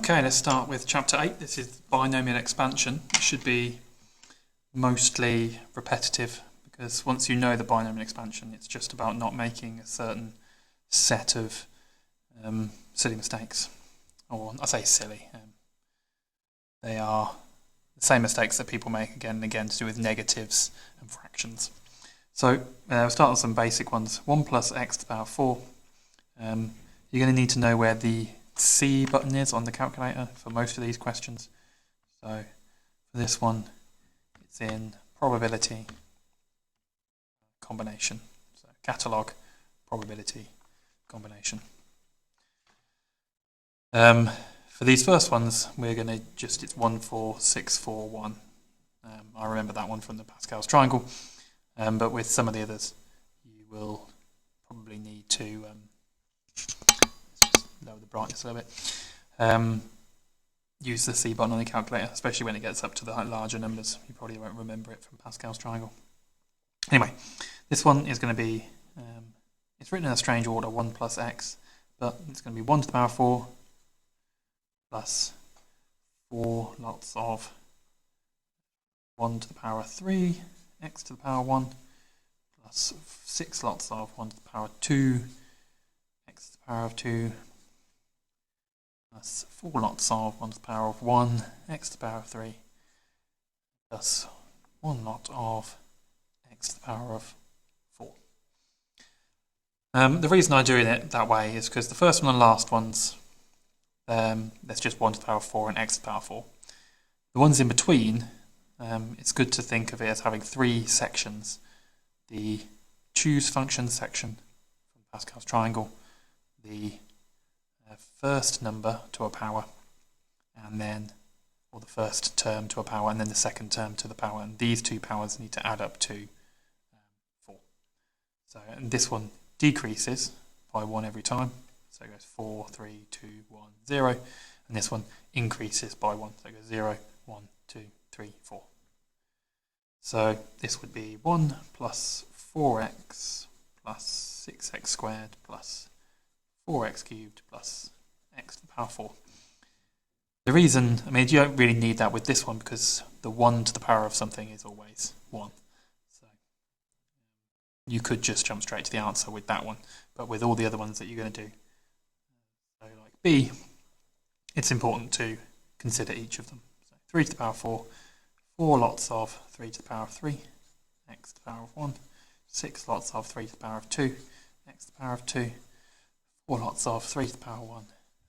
Okay, let's start with chapter 8. This is binomial expansion. It should be mostly repetitive because once you know the binomial expansion, it's just about not making a certain set of silly mistakes. Or I say silly. They are the same mistakes that people make again and again to do with negatives and fractions. So we'll start with some basic ones. 1 plus x to the power 4. You're going to need to know where the C button is on the calculator for most of these questions. So for this one, it's in probability combination. So catalogue probability combination. For these first ones, we're going to just, it's 1, 4, 6, 4, 1. I remember that one from the Pascal's triangle. But with some of the others, you will probably need to lower the brightness a little bit. Use the C button on the calculator, especially when it gets up to the larger numbers. You probably won't remember it from Pascal's triangle. Anyway, this one is going to be, it's written in a strange order, 1 plus x, but it's going to be 1 to the power 4 plus 4 lots of 1 to the power 3, x to the power 1, plus 6 lots of 1 to the power 2, x to the power of 2, plus 4 lots of 1 to the power of 1, x to the power of 3, plus 1 lot of x to the power of 4. The reason I'm doing it that way is because the first one and last ones, that's just 1 to the power of 4 and x to the power of 4. The ones in between, it's good to think of it as having 3 sections. The choose function section from Pascal's triangle, the first number to a power, and then, or the first term to a power, and then the second term to the power. And these two powers need to add up to 4. So, and this one decreases by 1 every time. So it goes 4, 3, 2, 1, 0. And this one increases by 1. So it goes 0, 1, 2, 3, 4. So this would be 1 plus 4x plus 6x squared plus 4x cubed plus x to the power 4. The reason, I mean, you don't really need that with this one because the 1 to the power of something is always 1. So you could just jump straight to the answer with that one. But with all the other ones that you're going to do, so like B, it's important to consider each of them. So 3 to the power 4, 4 lots of 3 to the power of 3, x to the power of 1, 6 lots of 3 to the power of 2, x to the power of 2, 4 lots of 3 to the power 1,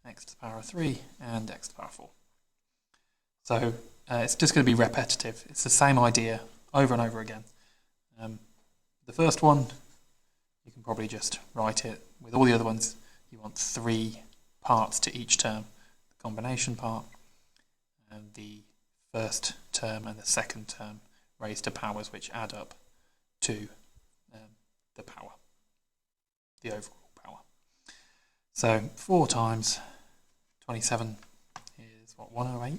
x to the power of 3, and x to the power of 4. So it's just going to be repetitive. It's the same idea over and over again. The first one, you can probably just write it. With all the other ones, you want 3 parts to each term. The combination part, and the first term and the second term raised to powers which add up to the power, the overall power. So 4 times 27 is what, 108?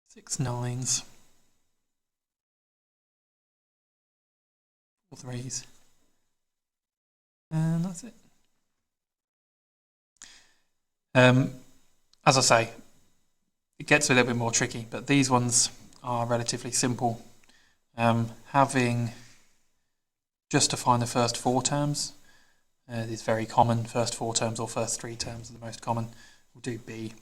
6 nines, 4 threes, and that's it. As I say, it gets a little bit more tricky, but these ones are relatively simple. Having just to find the first 4 terms is very common. First 4 terms or first 3 terms are the most common. We'll do B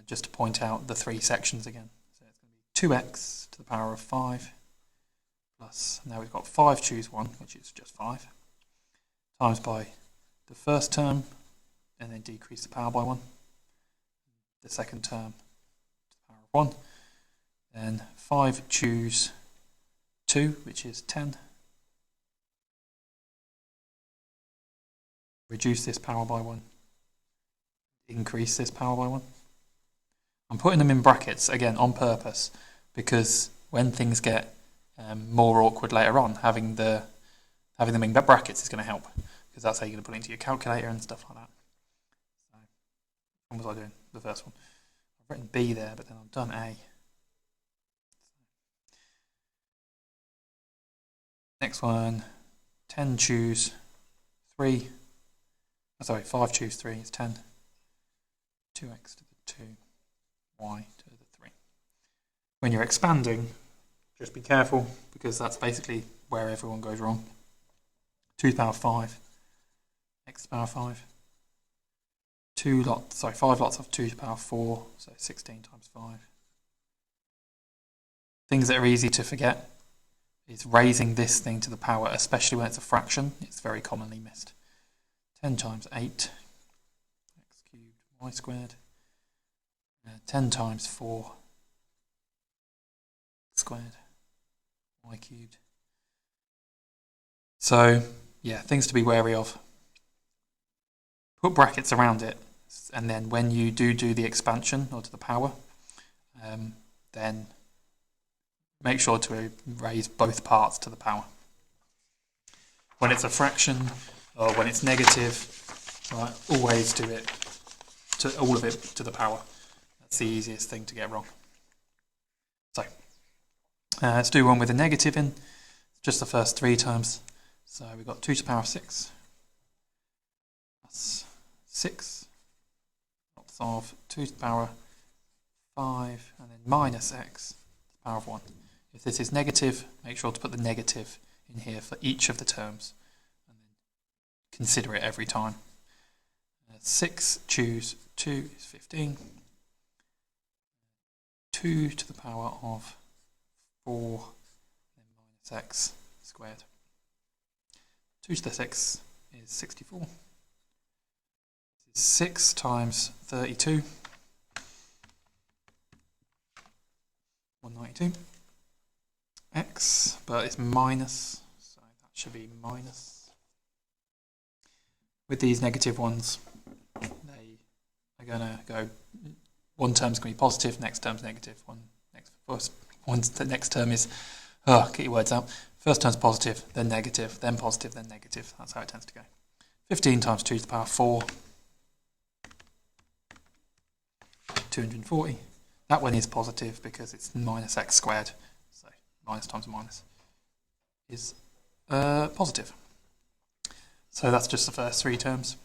just to point out the 3 sections again. So it's going to be 2x to the power of 5 plus, now we've got 5 choose 1, which is just 5, times by the first term, and then decrease the power by 1. The second term to the power of 1. Then 5 choose 2, which is 10. Reduce this power by 1. Increase this power by 1. I'm putting them in brackets, again, on purpose, because when things get more awkward later on, having them in brackets is going to help, because that's how you're going to put it into your calculator and stuff like that. So, what was I doing? The first one. I've written B there, but then I've done A. Next one, 10 choose 3, sorry, 5 choose 3 is 10. 2x to the 2, y to the 3. When you're expanding, just be careful because that's basically where everyone goes wrong. 2 to the power 5, x to the power 5. 5 lots of 2 to the power 4, so 16 times 5. Things that are easy to forget is raising this thing to the power, especially when it's a fraction. It's very commonly missed. 10 times 8, x cubed, y squared. 10 times 4, squared, y cubed. So, yeah, things to be wary of. Put brackets around it, and then when you do the expansion, or to the power, then make sure to raise both parts to the power. When it's a fraction, or when it's negative, right, always do it, all of it to the power. That's the easiest thing to get wrong. So, let's do one with a negative in, just the first 3 terms. So we've got 2 to the power 6, plus 6, lots of 2 to the power 5, and then minus x to the power of 1. If this is negative, make sure to put the negative in here for each of the terms, and then consider it every time. 6 choose 2 is 15. 2 to the power of 4, then minus x squared. 2 to the 6 is 64. This is 6 times 32. 192. X, but it's minus, so that should be minus. With these negative ones, they are going to go, one term's going to be positive, next term's negative. The next term is, get your words out. First term's positive, then negative, then positive, then negative. That's how it tends to go. 15 times 2 to the power 4, 240. That one is positive because it's minus x squared. So minus times minus is positive. So that's just the first 3 terms.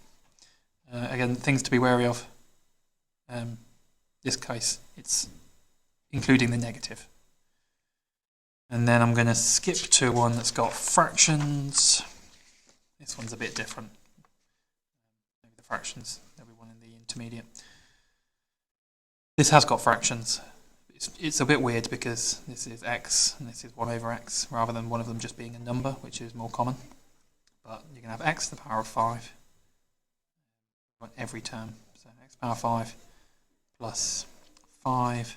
Again, things to be wary of. This case, it's including the negative. And then I'm going to skip to one that's got fractions. This one's a bit different. Maybe the fractions, there'll be one in the intermediate. This has got fractions. It's a bit weird because this is x and this is 1 over x, rather than one of them just being a number, which is more common. But you can have x to the power of 5 on every term. So x to the power 5 plus 5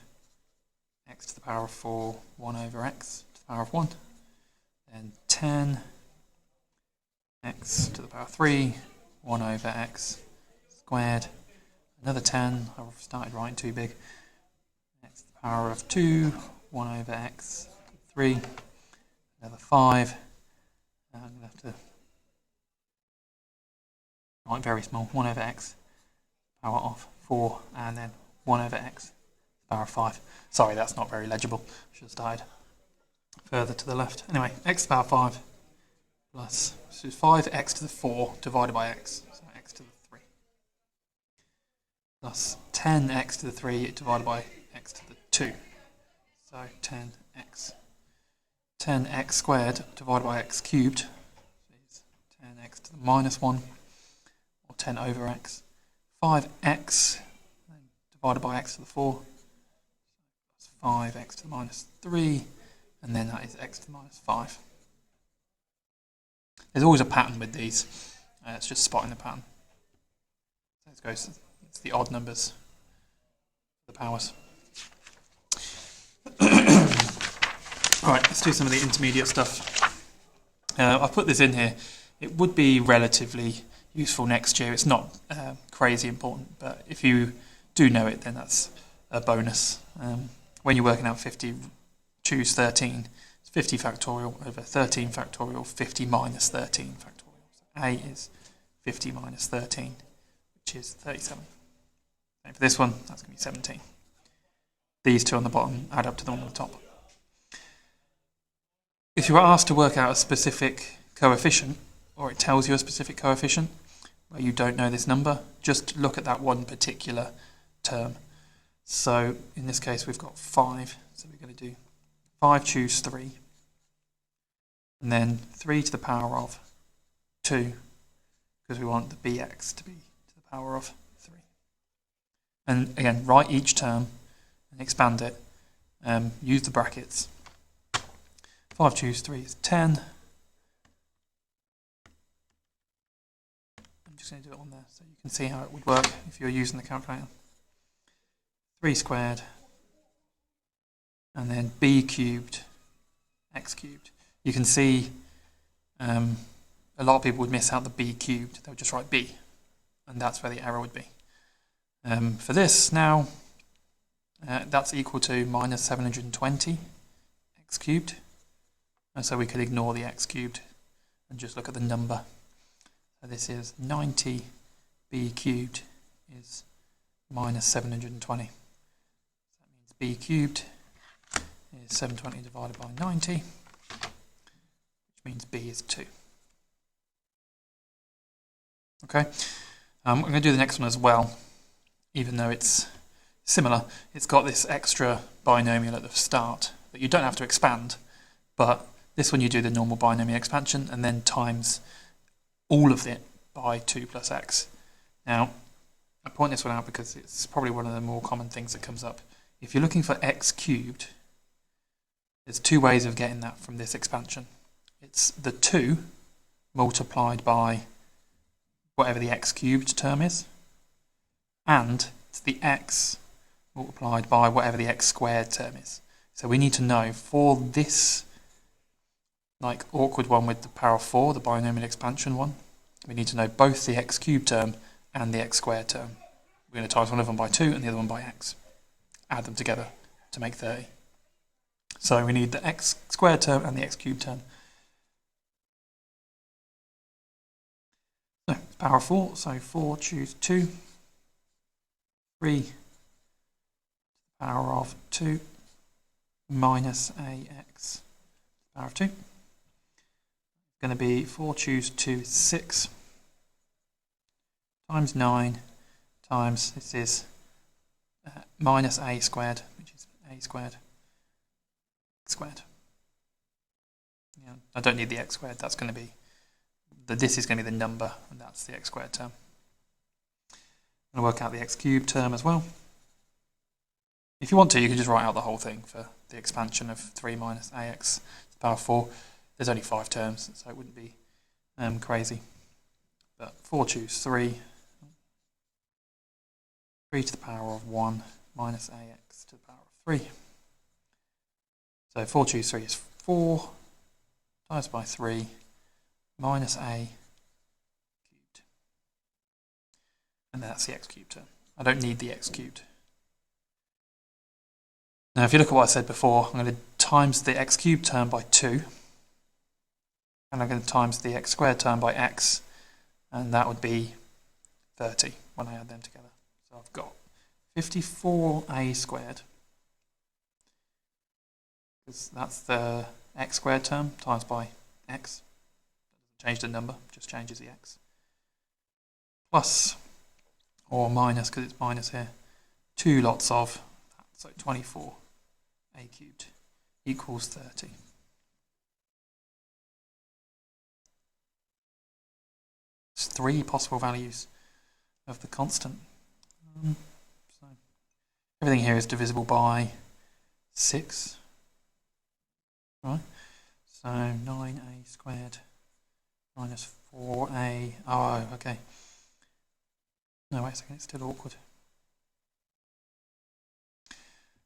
x to the power of 4, 1 over x to the power of 1. Then 10 x to the power of 3, 1 over x squared. Another 10, I've started writing too big. X to the power of 2, 1 over x, 3. Another 5. I'm going to have to write very small. 1 over x, power of 4, and then 1 over x, power of 5. Sorry, that's not very legible. Should have started further to the left. Anyway, x to the power 5 plus, so 5x to the 4 divided by x, so x to the 3. Plus 10x to the 3 divided by x to the 2. So 10x. 10x squared divided by x cubed is 10x to the minus 1, or 10 over x. 5x divided by x to the 4, that's 5x to the minus 3, and then that is x to the minus 5. There's always a pattern with these. It's just spotting the pattern. So it's the odd numbers, the powers. Alright, let's do some of the intermediate stuff. I've put this in here. It would be relatively useful next year. It's not crazy important, but if you do know it, then that's a bonus. When you're working out 50, choose 13. It's 50 factorial over 13 factorial, 50 minus 13 factorial. So A is 50 minus 13, which is 37. And for this one, that's going to be 17. These two on the bottom add up to the one on the top. If you were asked to work out a specific coefficient, or it tells you a specific coefficient where you don't know this number, just look at that one particular term. So in this case we've got 5, so we're going to do 5 choose 3, and then 3 to the power of 2, because we want the bx to be to the power of 3. And again, write each term and expand it. Use the brackets. 5 choose 3 is 10. I'm just going to do it on there so you can see how it would work if you're using the calculator. 3 squared, and then b cubed, x cubed. You can see a lot of people would miss out the b cubed. They would just write b, and that's where the error would be. For this now, that's equal to minus 720 x cubed, and so we could ignore the x cubed and just look at the number. So this is 90 b cubed is minus 720. That means b cubed is 720 divided by 90, which means b is 2. Okay, I'm going to do the next one as well, even though it's similar. It's got this extra binomial at the start that you don't have to expand, but this one you do the normal binomial expansion and then times all of it by 2 plus x. Now, I point this one out because it's probably one of the more common things that comes up. If you're looking for x cubed, there's two ways of getting that from this expansion. It's the 2 multiplied by whatever the x cubed term is, and it's the x multiplied by whatever the x squared term is. So we need to know for this like awkward one with the power of 4, the binomial expansion one, we need to know both the x cubed term and the x squared term. We're going to times one of them by 2 and the other one by x. Add them together to make 30. So we need the x squared term and the x cubed term. So it's power of 4, so 4 choose 2, 3 power of 2 minus ax power of 2. Going to be 4 choose 2 is 6 times 9 times, this is minus a squared, which is a squared, x squared. Yeah, I don't need the x squared, that's going to be, this is going to be the number, and that's the x squared term. I'm going to work out the x cubed term as well. If you want to, you can just write out the whole thing for the expansion of 3 minus ax to the power of 4. There's only 5 terms, so it wouldn't be crazy. But 4 choose 3. 3 to the power of 1 minus ax to the power of 3. So 4 choose 3 is 4 times by 3 minus a cubed. And that's the x cubed term. I don't need the x cubed. Now if you look at what I said before, I'm going to times the x cubed term by 2. And I'm going to times the x squared term by x, and that would be 30 when I add them together. So I've got 54a squared, because that's the x squared term, times by x. Doesn't change the number, just changes the x. Plus, or minus, because it's minus here, 2 lots of that, so 24a cubed equals 30. There's 3 possible values of the constant. So everything here is divisible by 6. Right? So 9a squared minus 4a. Oh, okay. No, wait a second, it's still awkward.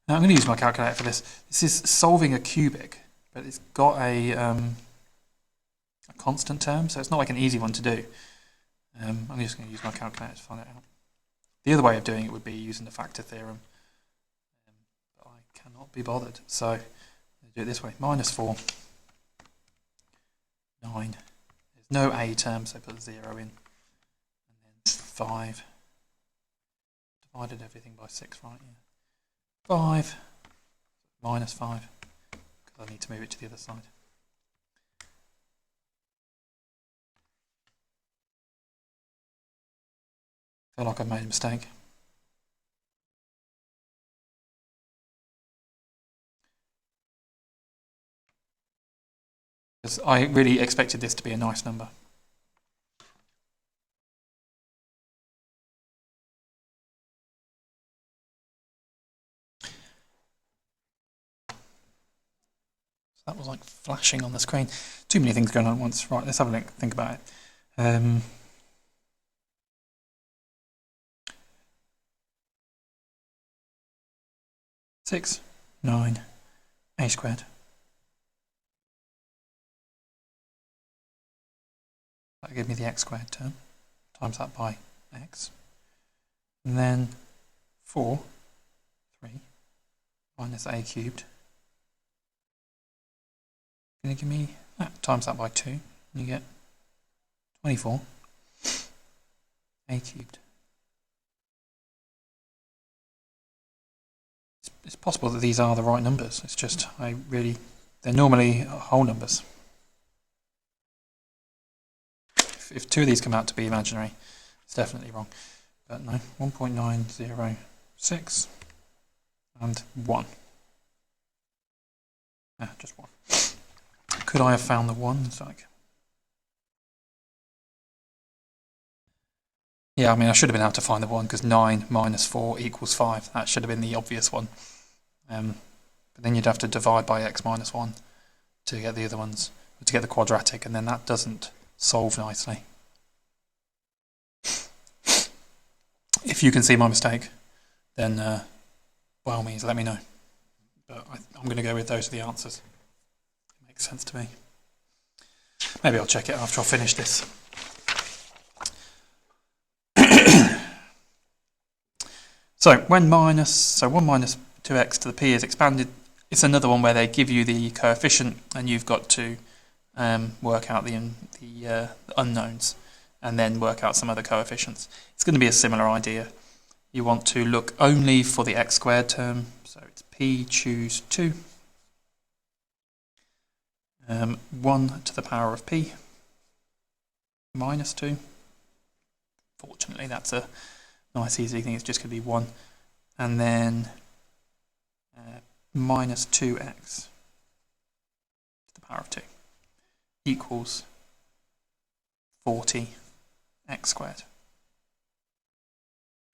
Now I'm going to use my calculator for this. This is solving a cubic, but it's got a constant term, so it's not like an easy one to do. I'm just going to use my calculator to find it out. The other way of doing it would be using the factor theorem, but I cannot be bothered. So I'm going to do it this way. Minus 4, 9. There's no a term, so put 0 in. And then 5. Divided everything by 6, right? Yeah. 5 minus 5, because I need to move it to the other side. feel like I've made a mistake. Because I really expected this to be a nice number. That was like flashing on the screen. Too many things going on at once. Right, let's have a think about it. 6, 9, a squared. That'll give me the x squared term. Times that by x. And then 4, 3, minus a cubed. Going to give me that, times that by 2, and you get 24 a cubed. It's possible that these are the right numbers. It's just they're normally whole numbers. If two of these come out to be imaginary, it's definitely wrong. But no, 1.906 and 1. Just 1. Could I have found the 1? It's like, yeah, I mean, I should have been able to find the 1 because 9 minus 4 equals 5. That should have been the obvious one. But then you'd have to divide by x minus 1 to get the other ones, to get the quadratic, and then that doesn't solve nicely. If you can see my mistake, then by all means let me know. But I'm going to go with those are the answers. It makes sense to me. Maybe I'll check it after I finish this. So 1 minus 2x to the p is expanded. It's another one where they give you the coefficient and you've got to work out the unknowns and then work out some other coefficients. It's going to be a similar idea. You want to look only for the x squared term, so it's p choose 2. 1 to the power of p minus 2. Fortunately, that's a nice easy thing. It's just going to be 1. And then minus 2x to the power of 2 equals 40x squared.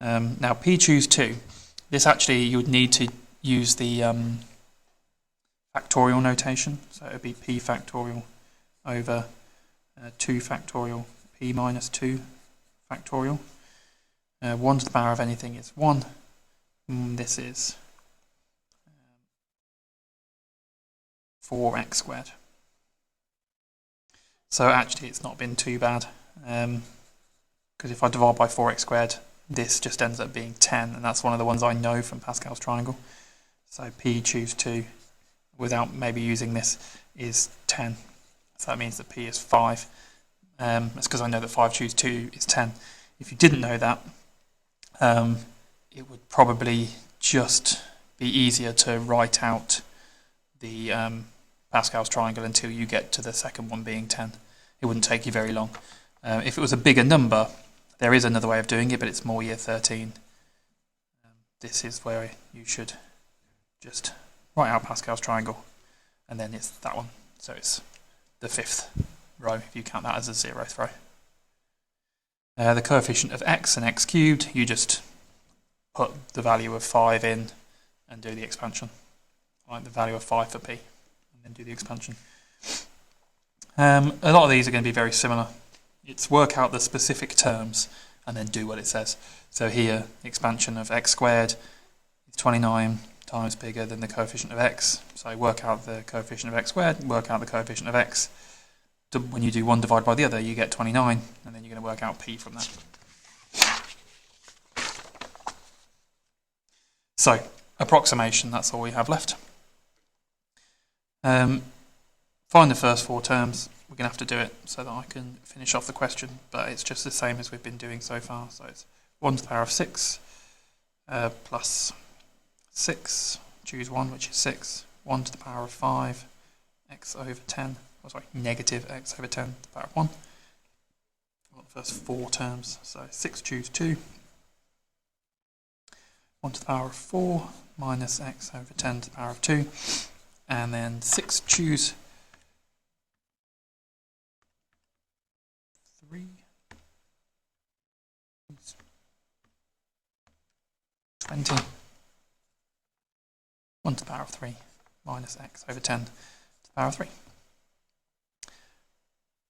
Now p choose 2, this actually you would need to use the factorial notation, so it would be p factorial over 2 factorial p minus 2 factorial. 1 to the power of anything is 1. This is 4x squared. So actually it's not been too bad, because if I divide by 4x squared, this just ends up being 10, and that's one of the ones I know from Pascal's triangle. So p choose 2, without maybe using this, is 10. So that means that p is 5. That's because I know that 5 choose 2 is 10. If you didn't know that, it would probably just be easier to write out the Pascal's triangle until you get to the second one being 10. It wouldn't take you very long. If it was a bigger number, there is another way of doing it, but it's more year 13. This is where you should just write out Pascal's triangle, and then it's that one. So it's the 5th row, if you count that as a 0th row. The coefficient of x and x cubed, you just put the value of 5 in and do the expansion. Like the value of 5 for p, and then do the expansion. A lot of these are going to be very similar. It's work out the specific terms and then do what it says. So here, the expansion of x squared is 29 times bigger than the coefficient of x. So work out the coefficient of x squared, work out the coefficient of x. When you do one divided by the other, you get 29, and then you're going to work out p from that. So, approximation, that's all we have left. Find the first 4 terms. We're going to have to do it so that I can finish off the question, but it's just the same as we've been doing so far. So it's 1 to the power of 6 plus 6, choose 1, which is 6, 1 to the power of 5, x over 10, negative x over 10 to the power of 1. Well, the first 4 terms, so 6 choose 2, 1 to the power of 4 minus x over 10 to the power of 2, and then 6 choose 3, 20, 1 to the power of 3 minus x over 10 to the power of 3.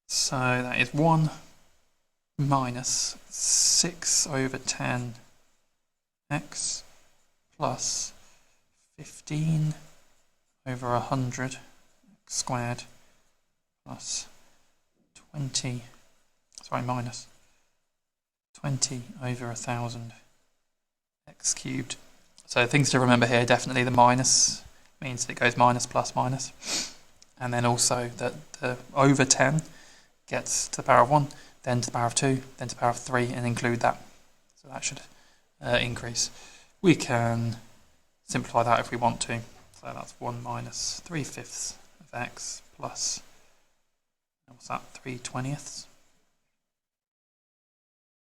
So that is 1 minus 6 over 10 x plus 15 over 100 x squared plus minus 20 over 1000 x cubed. So things to remember here, definitely the minus means that it goes minus, plus, minus. And then also that the over 10 gets to the power of 1, then to the power of 2, then to the power of 3, and include that. So that should increase. We can simplify that if we want to. So that's 1 minus 3/5 of x plus, what's that, 3/20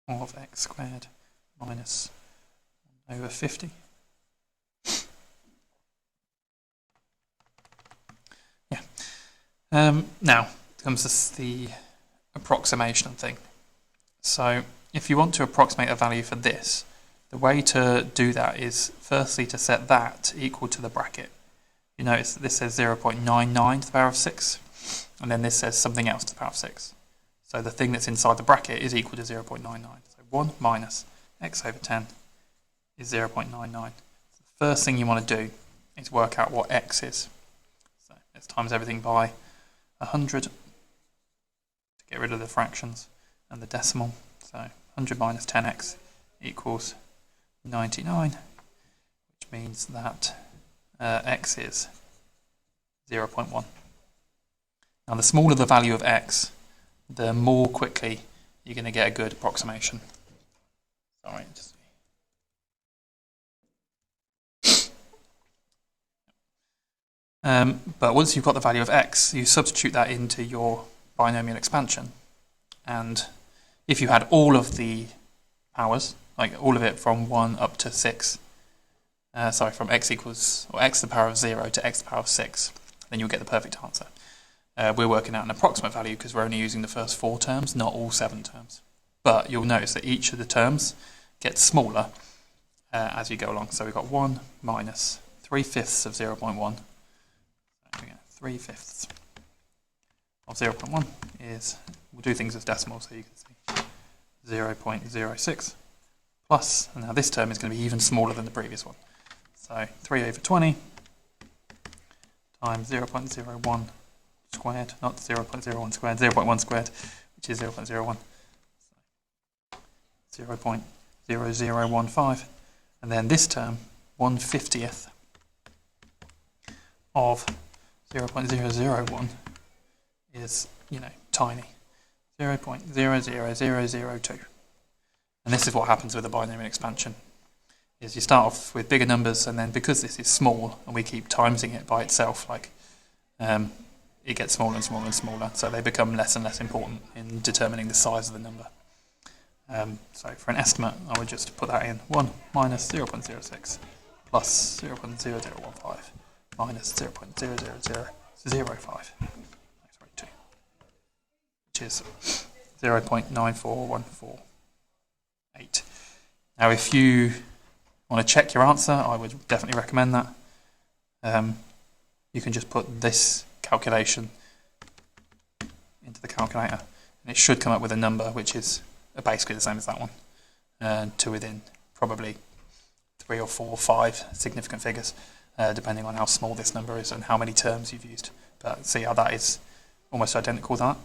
of x squared minus 1 over 50. Yeah. Now comes the approximation thing. So if you want to approximate a value for this, the way to do that is firstly to set that equal to the bracket. You notice that this says 0.99 to the power of 6, and then this says something else to the power of 6. So the thing that's inside the bracket is equal to 0.99. So 1 minus x over 10 is 0.99. So the first thing you want to do is work out what x is. So let's times everything by 100 to get rid of the fractions and the decimal. So 100 minus 10x equals 99, which means that x is 0.1. Now the smaller the value of x, the more quickly you're going to get a good approximation. Sorry, but once you've got the value of x, you substitute that into your binomial expansion. And if you had all of the powers, like all of it from 1 up to 6, from x equals, or x to the power of 0 to x to the power of 6, then you'll get the perfect answer. We're working out an approximate value because we're only using the first 4 terms, not all 7 terms. But you'll notice that each of the terms gets smaller as you go along. So we've got 1 minus 3/5 of 0.1. 3/5 of 0.1 is, we'll do things as decimals so you can see, 0.06 plus, and now this term is going to be even smaller than the previous one. So 3 over 20 times 0.01 squared, not 0.01 squared, 0.1 squared, which is 0.01. 0.0015, and then this term, 1/50th of 0.001 is, tiny, 0.00002. And this is what happens with the binomial expansion, is you start off with bigger numbers, and then because this is small, and we keep timesing it by itself, it gets smaller and smaller and smaller, so they become less and less important in determining the size of the number. So for an estimate, I would just put that in 1 minus 0.06 plus 0.0015 minus 0.00005, which is 0.94148. Now if you want to check your answer, I would definitely recommend that. You can just put this calculation into the calculator, and it should come up with a number which is basically the same as that one, to within probably 3 or 4 or 5 significant figures, depending on how small this number is and how many terms you've used. But see how that is almost identical to that.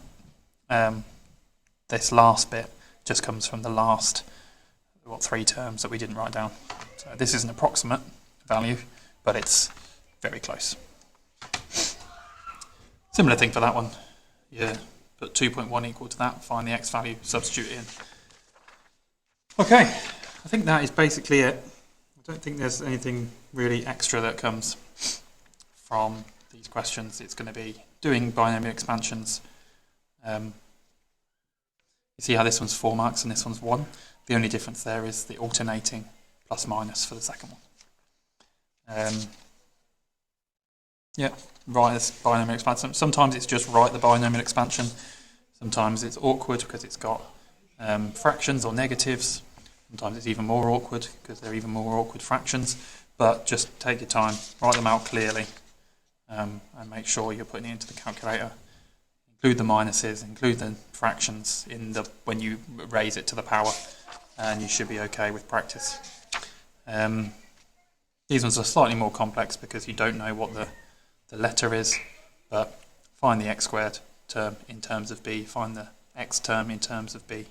This last bit just comes from the last 3 terms that we didn't write down. So this is an approximate value, but it's very close. Similar thing for that one. Yeah. Put 2.1 equal to that, find the x value, substitute it in. Okay, I think that is basically it. I don't think there's anything really extra that comes from these questions. It's going to be doing binomial expansions. You see how this one's 4 marks and this one's 1. The only difference there is the alternating plus minus for the second one. Yeah, write this binomial expansion. Sometimes it's just write the binomial expansion. Sometimes it's awkward because it's got fractions or negatives. Sometimes it's even more awkward because they're even more awkward fractions. But just take your time, write them out clearly, and make sure you're putting it into the calculator. Include the minuses, include the fractions when you raise it to the power, and you should be okay with practice. These ones are slightly more complex because you don't know what the letter is, but find the x squared term in terms of b, find the x term in terms of b,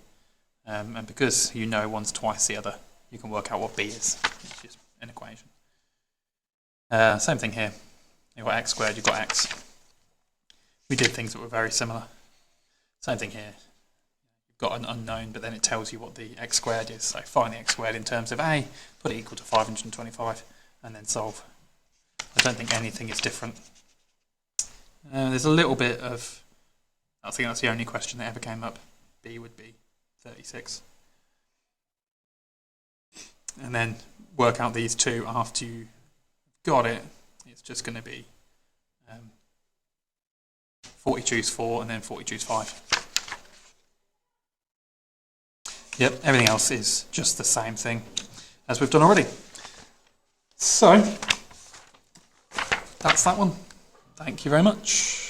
and because you know one's twice the other, you can work out what b is. It's just an equation. Same thing here. You've got x squared, you've got x. We did things that were very similar. Same thing here. You've got an unknown, but then it tells you what the x squared is. So find the x squared in terms of a, put it equal to 525, and then solve. I don't think anything is different. There's a little bit of, I think that's the only question that ever came up. B would be 36. And then work out these two after you got it. It's just going to be 40 choose 4 and then 40 choose 5. Yep, everything else is just the same thing as we've done already. So, that's that one. Thank you very much.